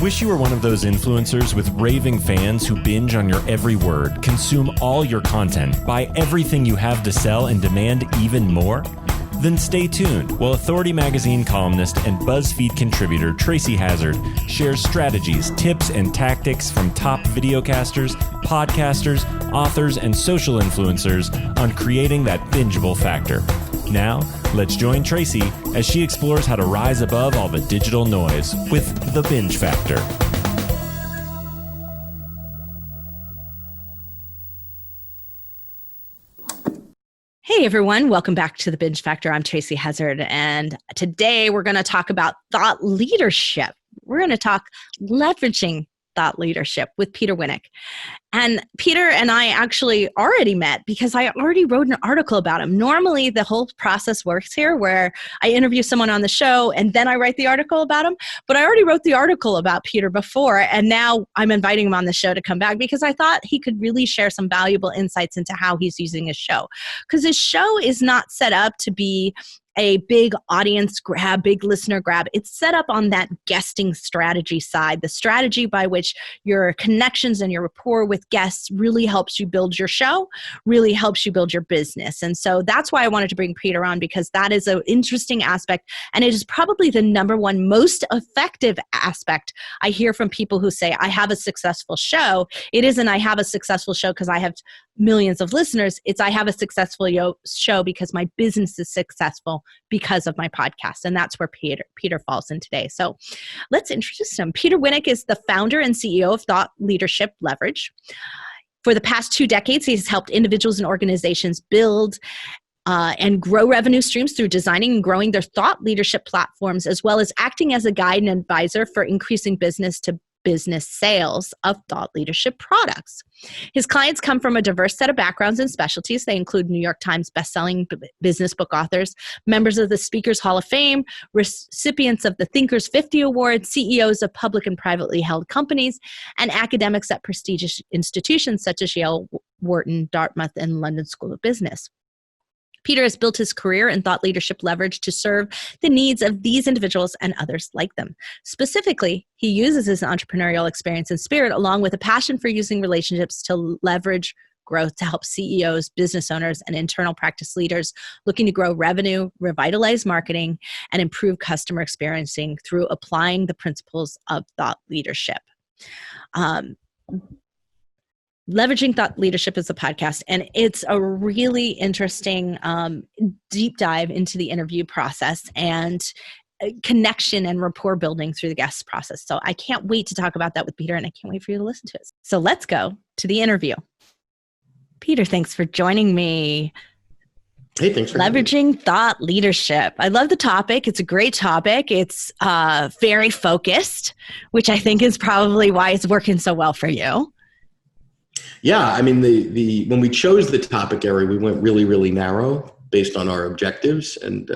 Wish you were one of those influencers with raving fans who binge on your every word, consume all your content, buy everything you have to sell, and demand even more? Then stay tuned while Authority Magazine columnist and BuzzFeed contributor Tracy Hazzard shares strategies, tips, and tactics from top videocasters, podcasters, authors, and social influencers on creating that bingeable factor. Now, let's join Tracy as she explores how to rise above all the digital noise with the Binge Factor. Hey everyone, welcome back to the Binge Factor. I'm Tracy Hazzard, and today we're going to talk about thought leadership. We're going to talk leveraging thought leadership with Peter Winick. And Peter and I actually already met because I already wrote an article about him. Normally, the whole process works here where I interview someone on the show and then I write the article about him. But I already wrote the article about Peter before, and now I'm inviting him on the show to come back because I thought he could really share some valuable insights into how he's using his show. Because his show is not set up to be a big audience grab, big listener grab. It's set up on that guesting strategy side, the strategy by which your connections and your rapport with guests really helps you build your show, really helps you build your business. And so that's why I wanted to bring Peter on, because that is an interesting aspect. And it is probably the number one most effective aspect I hear from people who say, I have a successful show. It isn't I have a successful show because I have millions of listeners. It's I have a successful show because my business is successful because of my podcast. And that's where Peter falls in today. So let's introduce him. Peter Winick is the founder and CEO of Thought Leadership Leverage. For the past 2 decades, he's helped individuals and organizations build and grow revenue streams through designing and growing their thought leadership platforms, as well as acting as a guide and advisor for increasing business to business sales of thought leadership products. His clients come from a diverse set of backgrounds and specialties. They include New York Times bestselling business book authors, members of the Speakers Hall of Fame, recipients of the Thinkers 50 Award, CEOs of public and privately held companies, and academics at prestigious institutions such as Yale, Wharton, Dartmouth, and London School of Business. Peter has built his career in thought leadership leverage to serve the needs of these individuals and others like them. Specifically, he uses his entrepreneurial experience and spirit along with a passion for using relationships to leverage growth to help CEOs, business owners, and internal practice leaders looking to grow revenue, revitalize marketing, and improve customer experiencing through applying the principles of thought leadership. Leveraging Thought Leadership is a podcast, and it's a really interesting deep dive into the interview process and connection and rapport building through the guest process. So I can't wait to talk about that with Peter, and I can't wait for you to listen to it. So let's go to the interview. Peter, thanks for joining me. Hey, thanks for Leveraging Thought Leadership. I love the topic. It's a great topic. It's very focused, which I think is probably why it's working so well for you. Yeah, I mean, the when we chose the topic area, we went really, really narrow based on our objectives, and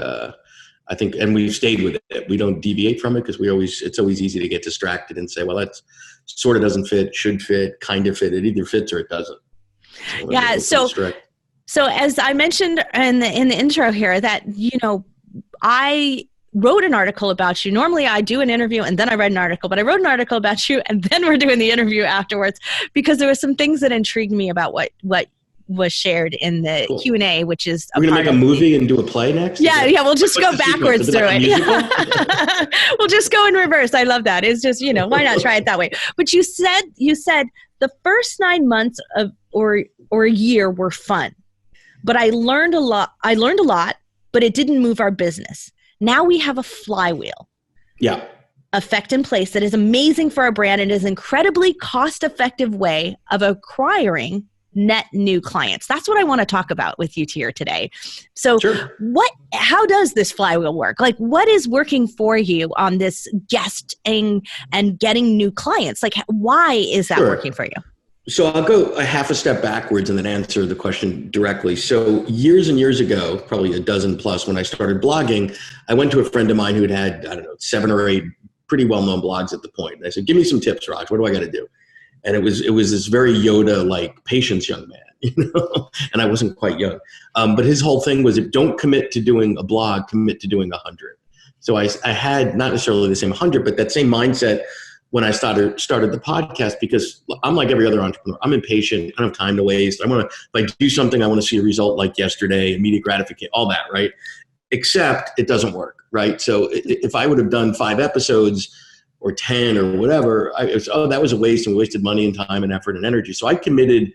I think, and we've stayed with it. We don't deviate from it because it's always easy to get distracted and say, well, that sort of doesn't fit, should fit, kind of fit. It either fits or it doesn't. So yeah. So as I mentioned in the intro here, that I wrote an article about you. Normally I do an interview and then I write an article, but I wrote an article about you and then we're doing the interview afterwards because there were some things that intrigued me about what was shared in the cool. Q&A, which is we're going to make a movie and do a play next? Yeah, we'll just go backwards through it. We'll just go in reverse. I love that. It's just, why not try it that way? But you said the first 9 months or a year were fun, but I learned a lot, but it didn't move our business. Now we have a flywheel effect in place that is amazing for our brand and is an incredibly cost-effective way of acquiring net new clients. That's what I want to talk about with you here today. So how does this flywheel work? Like, what is working for you on this guesting and getting new clients? Like, why is that working for you? So I'll go a half a step backwards and then answer the question directly. So years and years ago, probably a dozen plus, when I started blogging, I went to a friend of mine who had 7 or 8 pretty well-known blogs at the point. And I said, give me some tips, Raj. What do I got to do? And it was this very Yoda-like patience young man, and I wasn't quite young. But his whole thing was, if don't commit to doing a blog, commit to doing 100. So I had not necessarily the same 100, but that same mindset when I started the podcast, because I'm like every other entrepreneur. I'm impatient. I don't have time to waste. If I do something, I want to see a result like yesterday, immediate gratification, all that, right? Except it doesn't work, right? So if I would have done 5 episodes or 10 or whatever, that was a waste, and we wasted money and time and effort and energy. So I committed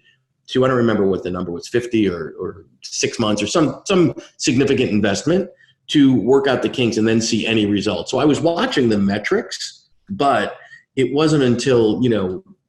to, I don't remember what the number was, 50 or 6 months or some significant investment to work out the kinks and then see any results. So I was watching the metrics, but it wasn't until,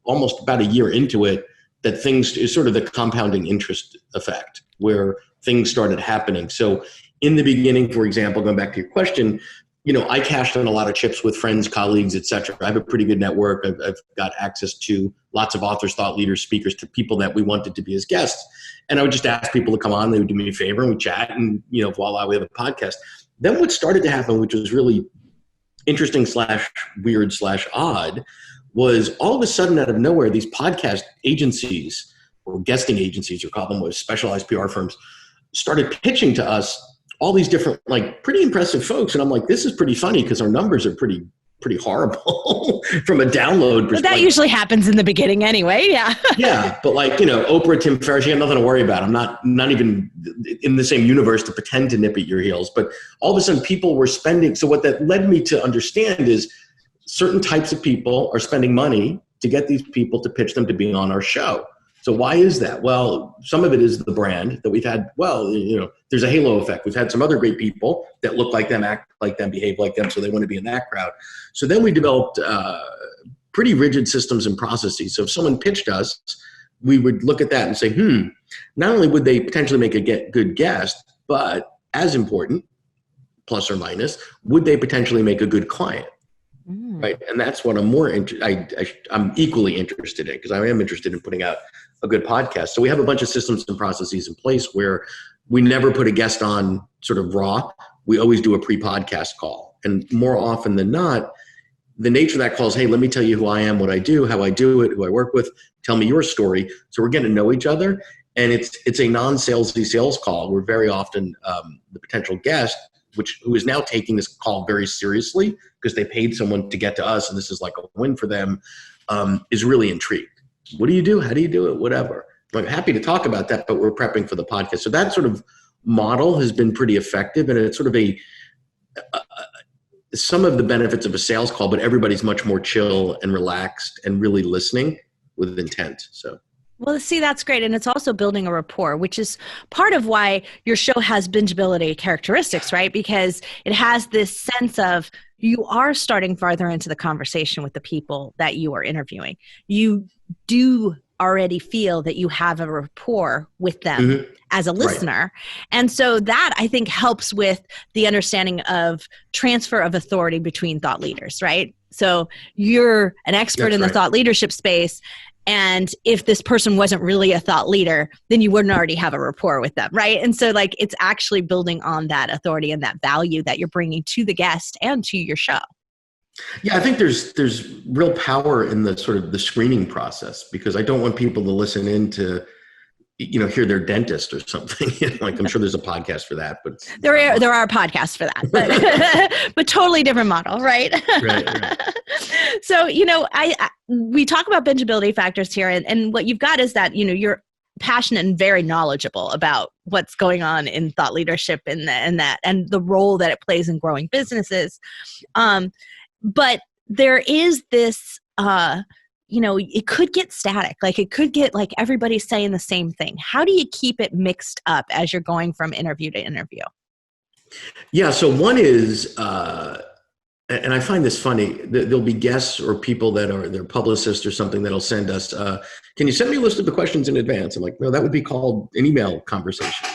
almost about a year into it that things is sort of the compounding interest effect where things started happening. So in the beginning, for example, going back to your question, I cashed in a lot of chips with friends, colleagues, et cetera. I have a pretty good network. I've got access to lots of authors, thought leaders, speakers, to people that we wanted to be as guests. And I would just ask people to come on. They would do me a favor and we chat, and, voila, we have a podcast. Then what started to happen, which was really interesting / weird / odd, was all of a sudden out of nowhere, these podcast agencies or guesting agencies, or call them with specialized PR firms, started pitching to us all these different, pretty impressive folks. And I'm like, this is pretty funny because our numbers are pretty horrible from a download perspective. But that usually happens in the beginning anyway. Yeah. Yeah. But Oprah, Tim Ferriss, you have nothing to worry about. I'm not even in the same universe to pretend to nip at your heels. But all of a sudden people were spending. So what that led me to understand is certain types of people are spending money to get these people to pitch them to be on our show. So why is that? Well, some of it is the brand that we've had. Well, there's a halo effect. We've had some other great people that look like them, act like them, behave like them, so they want to be in that crowd. So then we developed pretty rigid systems and processes. So if someone pitched us, we would look at that and say, not only would they potentially make a good guest, but as important, plus or minus, would they potentially make a good client? Right. And that's what I'm equally interested in, because I am interested in putting out a good podcast. So we have a bunch of systems and processes in place where we never put a guest on sort of raw. We always do a pre-podcast call. And more often than not, the nature of that call is, hey, let me tell you who I am, what I do, how I do it, who I work with. Tell me your story. So we're getting to know each other. And it's a non-salesy sales call where very often the potential guest, who is now taking this call very seriously because they paid someone to get to us, and this is like a win for them, is really intrigued. What do you do? How do you do it? Whatever. I'm happy to talk about that, but we're prepping for the podcast. So that sort of model has been pretty effective, and it's sort of some of the benefits of a sales call, but everybody's much more chill and relaxed and really listening with intent. So. Well, see, that's great. And it's also building a rapport, which is part of why your show has bingeability characteristics, right? Because it has this sense of you are starting farther into the conversation with the people that you are interviewing. You do already feel that you have a rapport with them as a listener. Right. And so that, I think, helps with the understanding of transfer of authority between thought leaders, right? So you're an expert in the thought leadership space. And if this person wasn't really a thought leader, then you wouldn't already have a rapport with them, right? And so it's actually building on that authority and that value that you're bringing to the guest and to your show. Yeah, I think there's real power in the sort of the screening process, because I don't want people to listen in to, hear their dentist or something. I'm sure there's a podcast for that, but there are podcasts for that, but totally different model, right? Right. So, we talk about bingeability factors here, and what you've got is that, you're passionate and very knowledgeable about what's going on in thought leadership and the role that it plays in growing businesses. But there is this, it could get static. It could get everybody saying the same thing. How do you keep it mixed up as you're going from interview to interview? Yeah. So one is, and I find this funny, there'll be guests or people that are their publicists or something that'll send us, can you send me a list of the questions in advance? I'm like, no, that would be called an email conversation.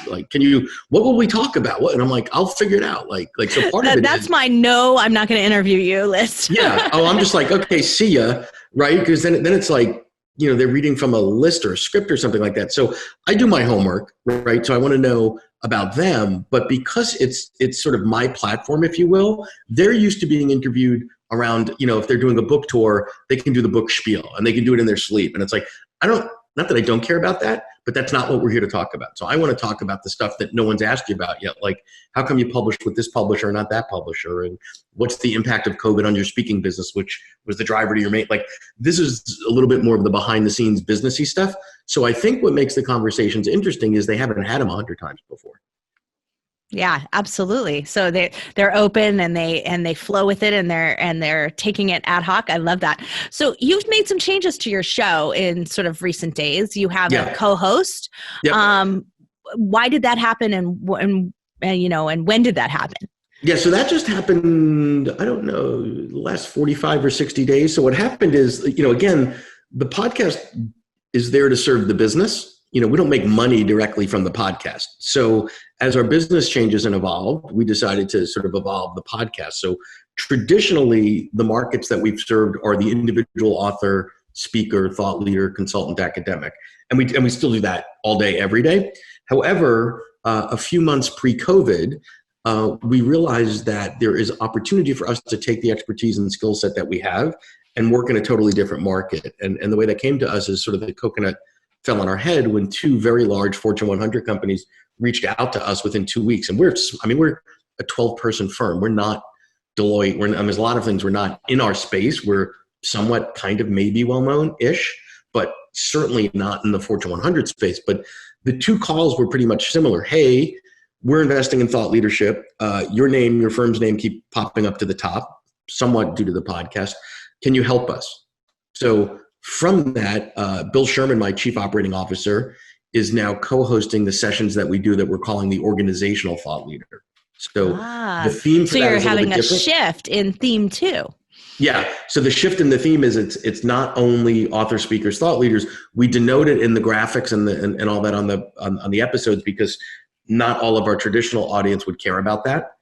What will we talk about? What? And I'm like, I'll figure it out. So part of it that's my no, I'm not going to interview you list. Yeah. Oh, I'm just like, okay, see ya. Right. Because then it's like, they're reading from a list or a script or something like that. So I do my homework, right? So I want to know about them, but because it's sort of my platform, if you will, they're used to being interviewed around, if they're doing a book tour, they can do the book spiel and they can do it in their sleep. And it's like, not that I don't care about that, but that's not what we're here to talk about. So I want to talk about the stuff that no one's asked you about yet. Like, how come you published with this publisher, not that publisher? And what's the impact of COVID on your speaking business, which was the driver to your mate? Like, this is a little bit more of the behind the scenes businessy stuff. So I think what makes the conversations interesting is they haven't had them 100 times before. Yeah, absolutely. So they're open and they flow with it, and they're taking it ad hoc. I love that. So you've made some changes to your show in sort of recent days. You have a co-host. Yep. Why did that happen, and when did that happen? Yeah, so that just happened, I don't know, the last 45 or 60 days. So what happened is, again, the podcast is there to serve the business. We don't make money directly from the podcast. So as our business changes and evolved, we decided to sort of evolve the podcast. So traditionally, the markets that we've served are the individual author, speaker, thought leader, consultant, academic. And we still do that all day, every day. However, a few months pre-COVID, we realized that there is opportunity for us to take the expertise and skill set that we have and work in a totally different market. And the way that came to us is sort of the coconut fell on our head when two very large Fortune 100 companies reached out to us within 2 weeks. And we're a 12-person firm. We're not Deloitte. There's a lot of things we're not in our space. We're somewhat kind of maybe well-known-ish, but certainly not in the Fortune 100 space. But the two calls were pretty much similar. Hey, we're investing in thought leadership. Your firm's name keep popping up to the top, somewhat due to the podcast. Can you help us? So from that, Bill Sherman, my chief operating officer, is now co-hosting the sessions that we do that we're calling the organizational thought leader. So the theme for that is a little bit different. So you're having a shift in theme too. Yeah. So the shift in the theme is it's not only author, speakers, thought leaders. We denote it in the graphics and all that on the episodes because not all of our traditional audience would care about that,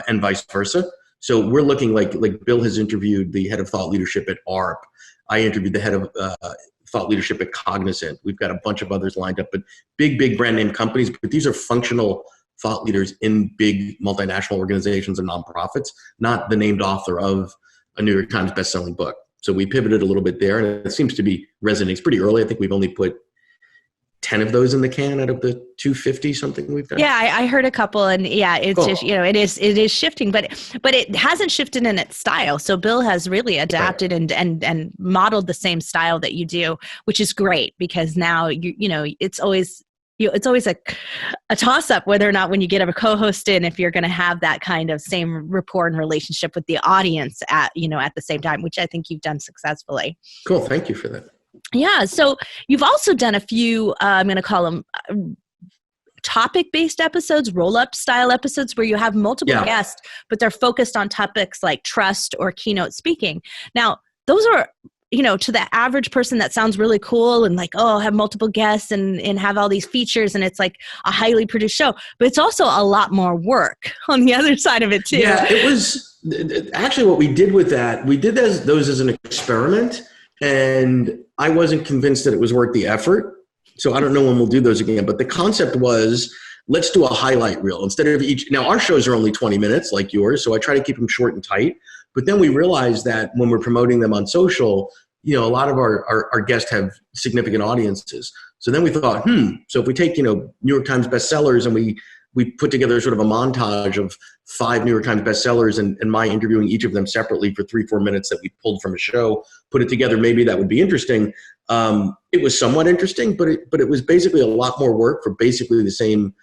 and vice versa. So we're looking like Bill has interviewed the head of thought leadership at ARP. I interviewed the head of thought leadership at Cognizant. We've got a bunch of others lined up, but big brand name companies. But these are functional thought leaders in big multinational organizations and nonprofits, not the named author of a New York Times bestselling book. So we pivoted a little bit there, and it seems to be resonating. It's pretty early. I think we've only put 10 of those in the can out of the 250 something we've done. Yeah, I heard a couple, and yeah, it's cool. Just it is shifting, but it hasn't shifted in its style. So Bill has really adapted and modeled the same style that you do, which is great because now it's always a toss up whether or not when you get a co-host in, if you're going to have that kind of same rapport and relationship with the audience at the same time, which I think you've done successfully. Cool, thank you for that. Yeah. So you've also done a few, I'm going to call them topic-based episodes, roll-up style episodes where you have multiple guests, but they're focused on topics like trust or keynote speaking. Now, those are, to the average person that sounds really cool and like, oh, have multiple guests and have all these features and it's like a highly produced show, but it's also a lot more work on the other side of it too. Yeah, it was actually what we did with that. We did those as an experiment. And I wasn't convinced that it was worth the effort. So I don't know when we'll do those again. But the concept was, let's do a highlight reel. Instead of now our shows are only 20 minutes like yours. So I try to keep them short and tight. But then we realized that when we're promoting them on social, a lot of our guests have significant audiences. So then we thought, so if we take, New York Times bestsellers and we put together sort of a montage of 5 New York Times bestsellers and my interviewing each of them separately for 3-4 minutes that we pulled from a show, put it together, maybe that would be interesting. It was somewhat interesting, but it was basically a lot more work for basically the same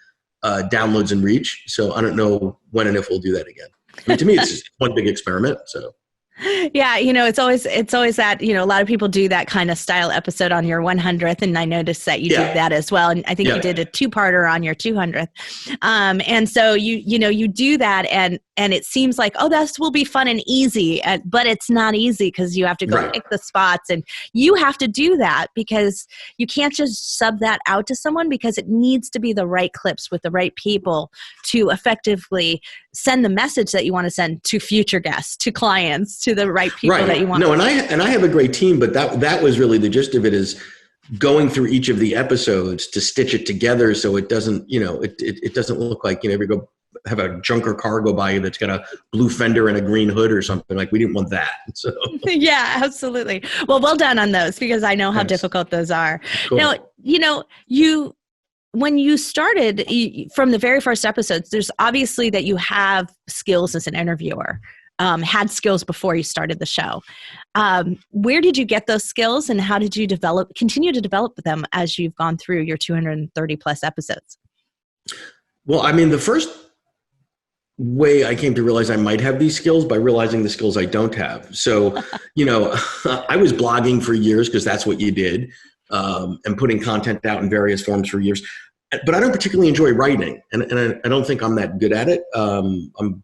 downloads and reach. So I don't know when and if we'll do that again. To me, it's just one big experiment. So. Yeah, it's always that, a lot of people do that kind of style episode on your 100th, and I noticed that you did that as well, and I think you did a 2-parter on your 200th. And so you do that, and it seems like, oh, this will be fun and easy, but it's not easy because you have to go pick the spots, and you have to do that because you can't just sub that out to someone because it needs to be the right clips with the right people to effectively send the message that you want to send to future guests, to clients, to the right people that you want. No, and I have a great team, but that was really the gist of it, is going through each of the episodes to stitch it together so it doesn't, it doesn't look like, if you go have a junker car go by you that's got a blue fender and a green hood or something, like we didn't want that. So yeah, absolutely. Well done on those because I know how difficult those are. Cool. Now, when you started from the very first episodes, there's obviously that you have skills as an interviewer, had skills before you started the show. Where did you get those skills, and how did you continue to develop them as you've gone through your 230 plus episodes? Well, I mean, the first way I came to realize I might have these skills by realizing the skills I don't have. So, I was blogging for years because that's what you did, and putting content out in various forms for years. But I don't particularly enjoy writing, and I don't think I'm that good at it. I'm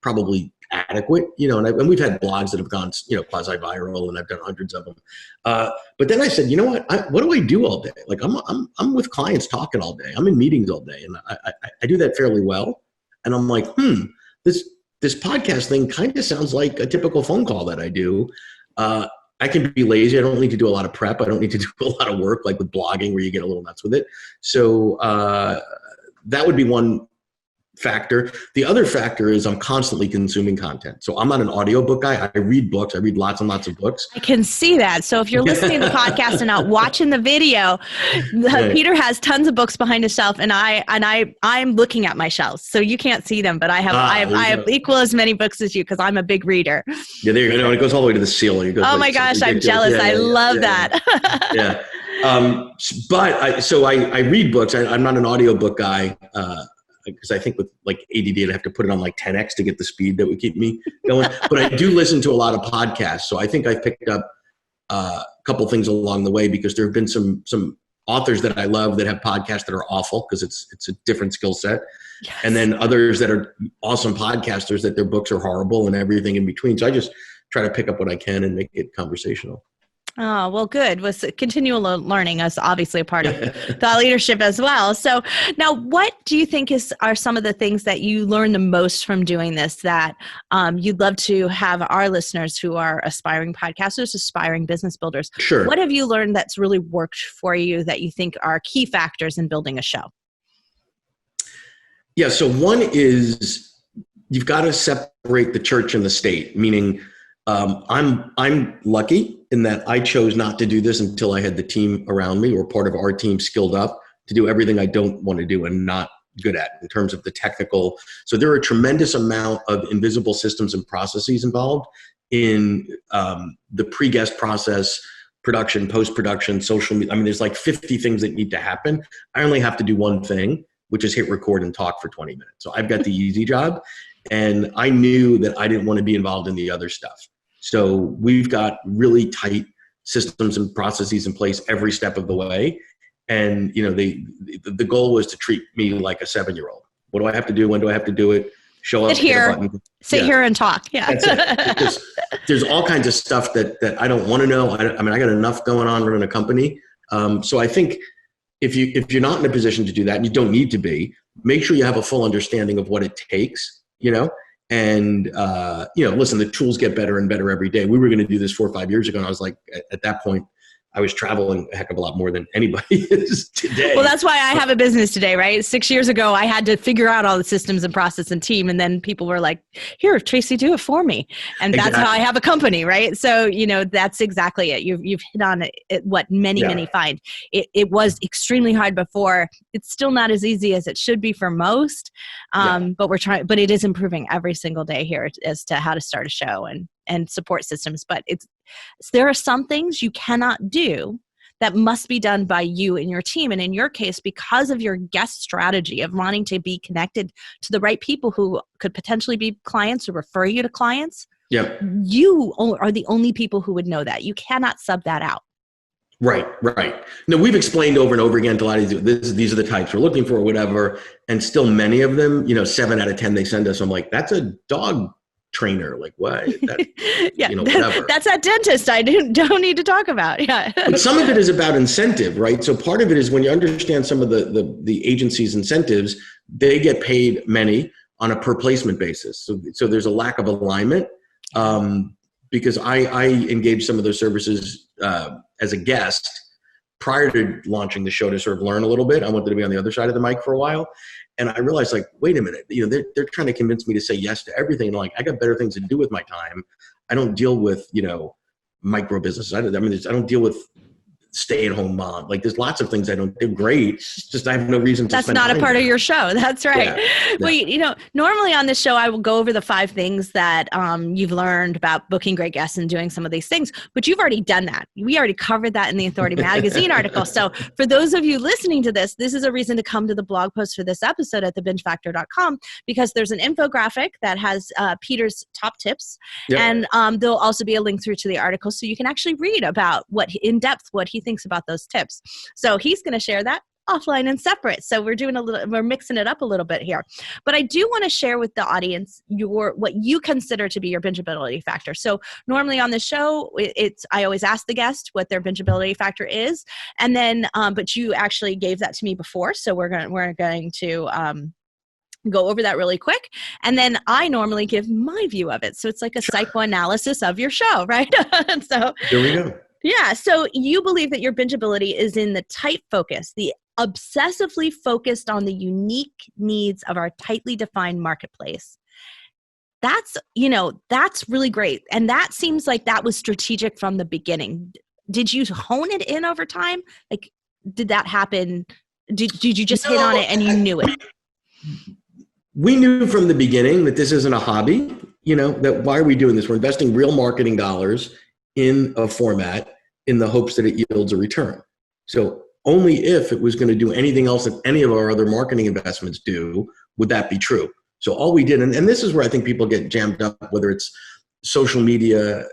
probably adequate, and we've had blogs that have gone, quasi-viral, and I've done hundreds of them. But then I said, you know what do I do all day? Like I'm with clients talking all day. I'm in meetings all day, and I do that fairly well. And I'm like, this podcast thing kind of sounds like a typical phone call that I do. I can be lazy. I don't need to do a lot of prep. I don't need to do a lot of work like with blogging where you get a little nuts with it. So that would be one factor. The other factor is I'm constantly consuming content. So I'm not an audiobook guy. I read books. I read lots and lots of books. I can see that. So if you're listening to the podcast and not watching the video, Peter has tons of books behind his shelf, and I'm looking at my shelves. So you can't see them, but I have equal as many books as you because I'm a big reader. Yeah, there you go. It goes all the way to the ceiling. Oh my gosh, I'm jealous. I love that. Yeah. But I read books. I'm not an audiobook guy. Because I think with like ADD, I'd have to put it on like 10x to get the speed that would keep me going. But I do listen to a lot of podcasts. So I think I've picked up a couple things along the way because there have been some authors that I love that have podcasts that are awful because it's a different skill set. Yes. And then others that are awesome podcasters that their books are horrible and everything in between. So I just try to pick up what I can and make it conversational. Oh, well, good. Continual learning is obviously a part of thought leadership as well. So now what do you think are some of the things that you learn the most from doing this that you'd love to have our listeners who are aspiring podcasters, aspiring business builders? Sure. What have you learned that's really worked for you that you think are key factors in building a show? Yeah. So one is you've got to separate the church and the state, meaning I'm lucky in that I chose not to do this until I had the team around me or part of our team skilled up to do everything I don't want to do and not good at in terms of the technical. So there are a tremendous amount of invisible systems and processes involved in the pre-guest process, production, post-production, social media. I mean, there's like 50 things that need to happen. I only have to do one thing, which is hit record and talk for 20 minutes. So I've got the easy job. And I knew that I didn't want to be involved in the other stuff. So we've got really tight systems and processes in place every step of the way. And, the goal was to treat me like a 7-year-old. What do I have to do? When do I have to do it? Show up, sit here and talk. Yeah. That's it. Because there's all kinds of stuff that I don't want to know. I got enough going on running a company. So I think if you're not in a position to do that, and you don't need to be, make sure you have a full understanding of what it takes, And, listen, the tools get better and better every day. We were going to do this 4 or 5 years ago. And I was like, at that point, I was traveling a heck of a lot more than anybody is today. Well, that's why I have a business today, right? 6 years ago, I had to figure out all the systems and process and team. And then people were like, here, Tracy, do it for me. And that's how I have a company, right? So, that's exactly it. You've hit on it, what many find. It was extremely hard before. It's still not as easy as it should be for most. But we're trying, but it is improving every single day here as to how to start a show and support systems. But there are some things you cannot do that must be done by you and your team. And in your case, because of your guest strategy of wanting to be connected to the right people who could potentially be clients or refer you to clients, you are the only people who would know that. You cannot sub that out. Right. No, we've explained over and over again to a lot of these are the types we're looking for or whatever. And still many of them, 7 out of 10 they send us. I'm like, that's a dog trainer. Like, why? Whatever. That's that dentist I don't need to talk about. Yeah. But some of it is about incentive, right? So part of it is when you understand some of the agency's incentives, they get paid many on a per placement basis. So there's a lack of alignment because I engaged some of those services as a guest prior to launching the show to sort of learn a little bit. I wanted to be on the other side of the mic for a while. And I realized, like, wait a minute, they're trying to convince me to say yes to everything. And like, I got better things to do with my time. I don't deal with, micro businesses. I don't deal with stay-at-home mom. Like there's lots of things I don't do great. It's just I have no reason to That's spend not a time part there. of your show. That's right. Yeah. Well, normally on this show, I will go over the 5 things that you've learned about booking great guests and doing some of these things, but you've already done that. We already covered that in the Authority Magazine article. So for those of you listening to this is a reason to come to the blog post for this episode at thebingefactor.com, because there's an infographic that has Peter's top tips. Yep. And there'll also be a link through to the article so you can actually read about what he thinks about those tips. So he's going to share that offline and separate. So we're mixing it up a little bit here. But I do want to share with the audience what you consider to be your bingeability factor. So normally on the show, I always ask the guest what their bingeability factor is, and then but you actually gave that to me before, so we're going to go over that really quick. And then I normally give my view of it. So it's like a psychoanalysis of your show, right? So here we go. Yeah. So you believe that your bingeability is in the tight focus, the obsessively focused on the unique needs of our tightly defined marketplace. That's really great. And that seems like that was strategic from the beginning. Did you hone it in over time? Like, did that happen? Did you just hit on it and you knew it? We knew from the beginning that this isn't a hobby, that why are we doing this? We're investing real marketing dollars in a format in the hopes that it yields a return. So only if it was going to do anything else that any of our other marketing investments do, would that be true. So all we did, and this is where I think people get jammed up, whether it's social media,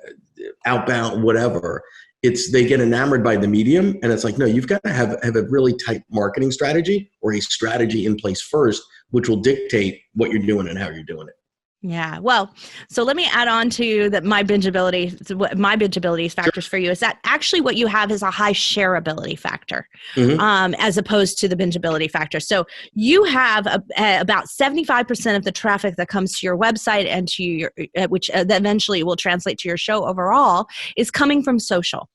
outbound, whatever, they get enamored by the medium. And it's like, no, you've got to have a really tight marketing strategy or a strategy in place first, which will dictate what you're doing and how you're doing it. Yeah. Well, so let me add on to my bingeability factors for you is that actually what you have is a high shareability factor, as opposed to the bingeability factor. So you have about 75% of the traffic that comes to your website and to your, which eventually will translate to your show overall, is coming from social.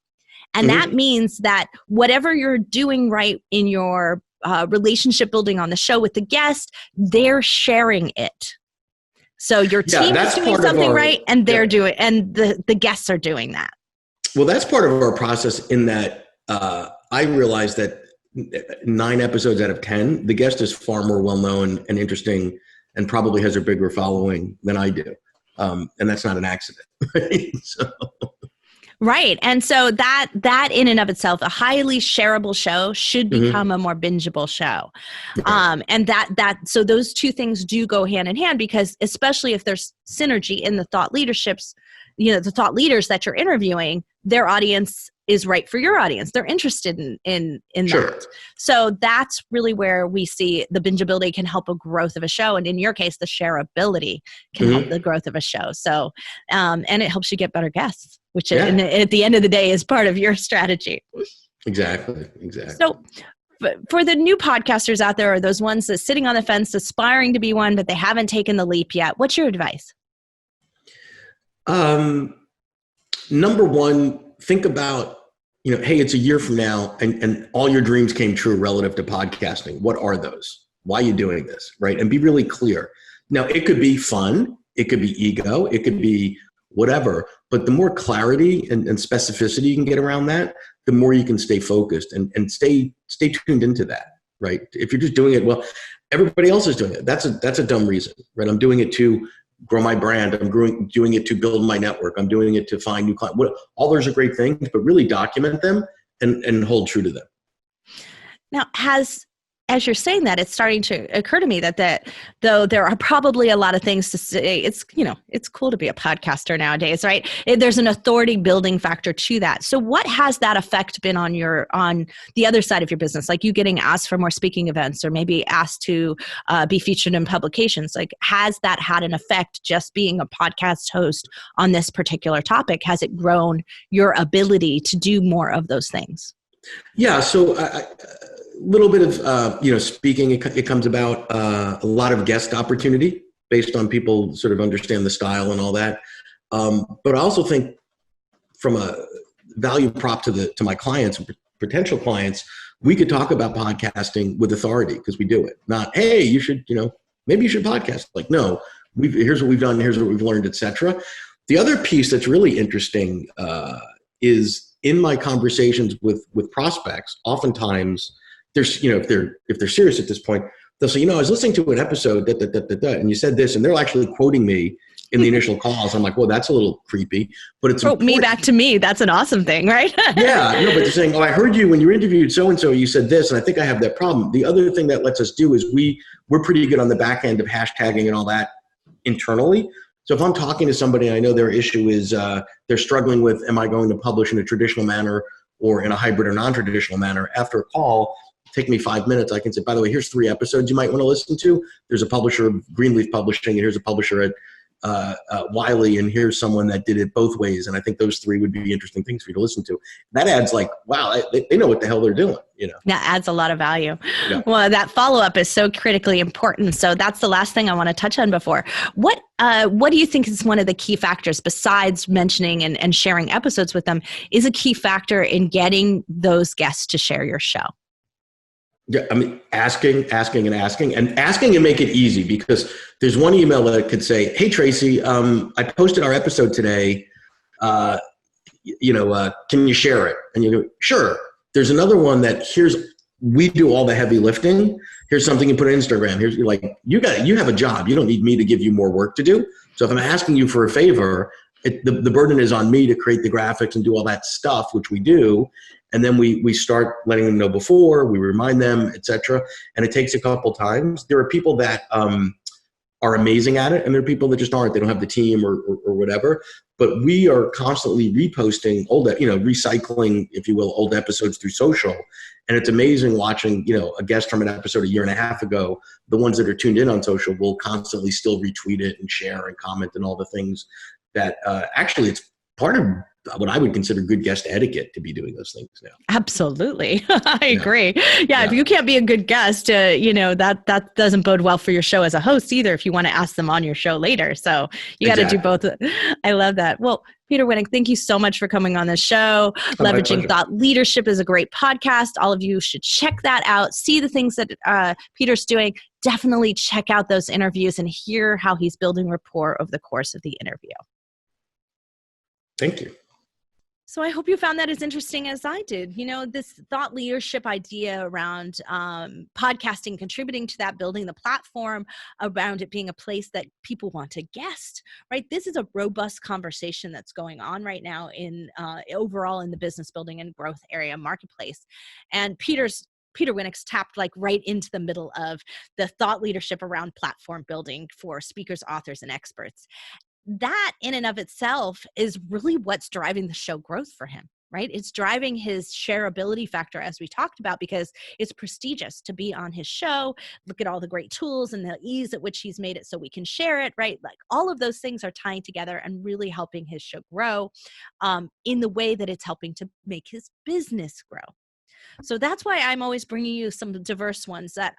And that means that whatever you're doing right in your relationship building on the show with the guest, they're sharing it. So your team is doing something right, and they're doing, and the guests are doing that. Well, that's part of our process in that I realized that 9 episodes out of 10, the guest is far more well-known and interesting and probably has a bigger following than I do. And that's not an accident. Right? Right. And so that in and of itself, a highly shareable show should become a more bingeable show. And so those two things do go hand in hand, because especially if there's synergy in the thought leaderships, the thought leaders that you're interviewing, their audience is right for your audience. They're interested in that. So that's really where we see the bingeability can help a growth of a show. And in your case, the shareability can help the growth of a show. So, and it helps you get better guests, which at the end of the day is part of your strategy. Exactly. So for the new podcasters out there, or those ones that's sitting on the fence, aspiring to be one, but they haven't taken the leap yet, what's your advice? Number one, think about, hey, it's a year from now and all your dreams came true relative to podcasting. What are those? Why are you doing this? Right. And be really clear. Now, it could be fun. It could be ego. It could be whatever. But the more clarity and specificity you can get around that, the more you can stay focused and stay tuned into that. Right. If you're just doing it, well, everybody else is doing it. That's a dumb reason. Right. I'm doing it to grow my brand. I'm doing it to build my network. I'm doing it to find new clients. All those are great things, but really document them and hold true to them. Now, as you're saying that, it's starting to occur to me that though there are probably a lot of things to say, it's cool to be a podcaster nowadays, right? There's an authority building factor to that. So what has that effect been on the other side of your business? Like you getting asked for more speaking events, or maybe asked to be featured in publications. Like, has that had an effect just being a podcast host on this particular topic? Has it grown your ability to do more of those things? Yeah. So a little bit of, speaking, it comes about a lot of guest opportunity based on people sort of understand the style and all that. But I also think from a value prop to my clients and potential clients, we could talk about podcasting with authority because we do it. Not, hey, you should, maybe you should podcast. Like, no, here's what we've done, here's what we've learned, et cetera. The other piece that's really interesting is in my conversations with prospects, oftentimes there's, if they're serious at this point, they'll say, I was listening to an episode and you said this, and they're actually quoting me in the initial calls. I'm like, well, that's a little creepy, but it's me back to me. That's an awesome thing, right? Yeah, no, but they're saying, I heard you when you interviewed so-and-so, you said this, and I think I have that problem. The other thing that lets us do is we're pretty good on the back end of hashtagging and all that internally. So if I'm talking to somebody, I know their issue is they're struggling with, am I going to publish in a traditional manner or in a hybrid or non-traditional manner? After a call, take me 5 minutes. I can say, by the way, here's 3 episodes you might want to listen to. There's a publisher, Greenleaf Publishing, and here's a publisher at Wiley, and here's someone that did it both ways. And I think those 3 would be interesting things for you to listen to. That adds wow, they know what the hell they're doing. That adds a lot of value. Yeah. Well, that follow-up is so critically important. So that's the last thing I want to touch on before. What do you think is one of the key factors, besides mentioning and sharing episodes with them, is a key factor in getting those guests to share your show? Yeah, I mean, asking and make it easy, because there's one email that could say, hey, Tracy, I posted our episode today. Can you share it? And you go, sure. There's another one that we do all the heavy lifting. Here's something you put on Instagram. Here's you have a job. You don't need me to give you more work to do. So if I'm asking you for a favor, the burden is on me to create the graphics and do all that stuff, which we do. And then we start letting them know before, we remind them, et cetera. And it takes a couple times. There are people that are amazing at it, and there are people that just aren't. They don't have the team or whatever. But we are constantly reposting recycling, if you will, old episodes through social. And it's amazing watching, a guest from an episode 1.5 years ago, the ones that are tuned in on social will constantly still retweet it and share and comment and all the things that actually it's part of what I would consider good guest etiquette to be doing those things now. Absolutely. I agree. Yeah. If you can't be a good guest, that doesn't bode well for your show as a host either, if you want to ask them on your show later. So you got to do both. I love that. Well, Peter Winick, thank you so much for coming on this show. Leveraging Thought Leadership is a great podcast. All of you should check that out. See the things that Peter's doing. Definitely check out those interviews and hear how he's building rapport over the course of the interview. Thank you. So I hope you found that as interesting as I did. This thought leadership idea around podcasting, contributing to that, building the platform around it being a place that people want to guest, right? This is a robust conversation that's going on right now in overall in the business building and growth area marketplace. And Peter Winick's tapped right into the middle of the thought leadership around platform building for speakers, authors, and experts. That in and of itself is really what's driving the show growth for him, right? It's driving his shareability factor, as we talked about, because it's prestigious to be on his show. Look at all the great tools and the ease at which he's made it so we can share it, right? All of those things are tying together and really helping his show grow in the way that it's helping to make his business grow. So that's why I'm always bringing you some diverse ones that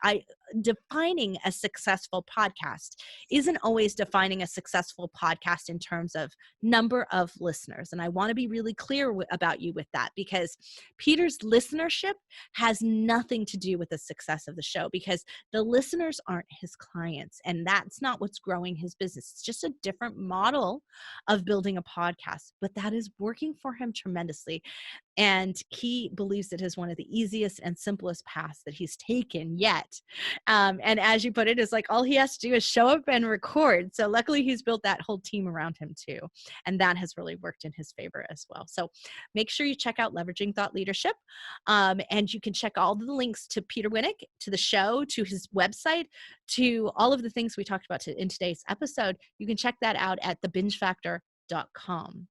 defining a successful podcast isn't always defining a successful podcast in terms of number of listeners. And I want to be really clear about you with that, because Peter's listenership has nothing to do with the success of the show, because the listeners aren't his clients. And that's not what's growing his business. It's just a different model of building a podcast, but that is working for him tremendously. And he believes it is one of the easiest and simplest paths that he's taken yet. And as you put it, it's all he has to do is show up and record. So luckily he's built that whole team around him too. And that has really worked in his favor as well. So make sure you check out Leveraging Thought Leadership. And you can check all the links to Peter Winick, to the show, to his website, to all of the things we talked about in today's episode. You can check that out at thebingefactor.com.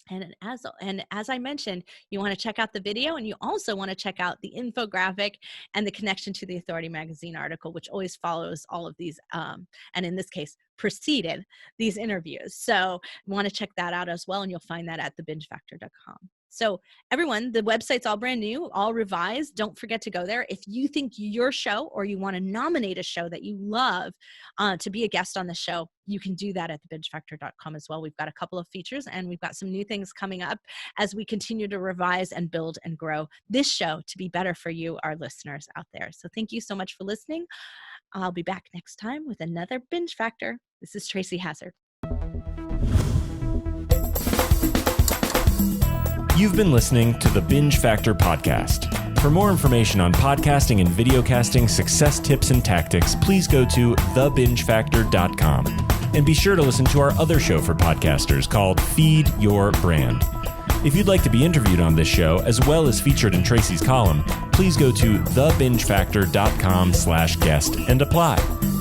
And as I mentioned, you want to check out the video, and you also want to check out the infographic and the connection to the Authority Magazine article, which always follows all of these, and in this case, preceded these interviews. So you want to check that out as well, and you'll find that at thebingefactor.com. So everyone, the website's all brand new, all revised. Don't forget to go there. If you think your show, or you want to nominate a show that you love to be a guest on the show, you can do that at thebingefactor.com as well. We've got a couple of features, and we've got some new things coming up as we continue to revise and build and grow this show to be better for you, our listeners out there. So thank you so much for listening. I'll be back next time with another Binge Factor. This is Tracy Hazzard. You've been listening to the Binge Factor podcast. For more information on podcasting and videocasting success tips and tactics, please go to thebingefactor.com. And be sure to listen to our other show for podcasters called Feed Your Brand. If you'd like to be interviewed on this show, as well as featured in Tracy's column, please go to thebingefactor.com/guest and apply.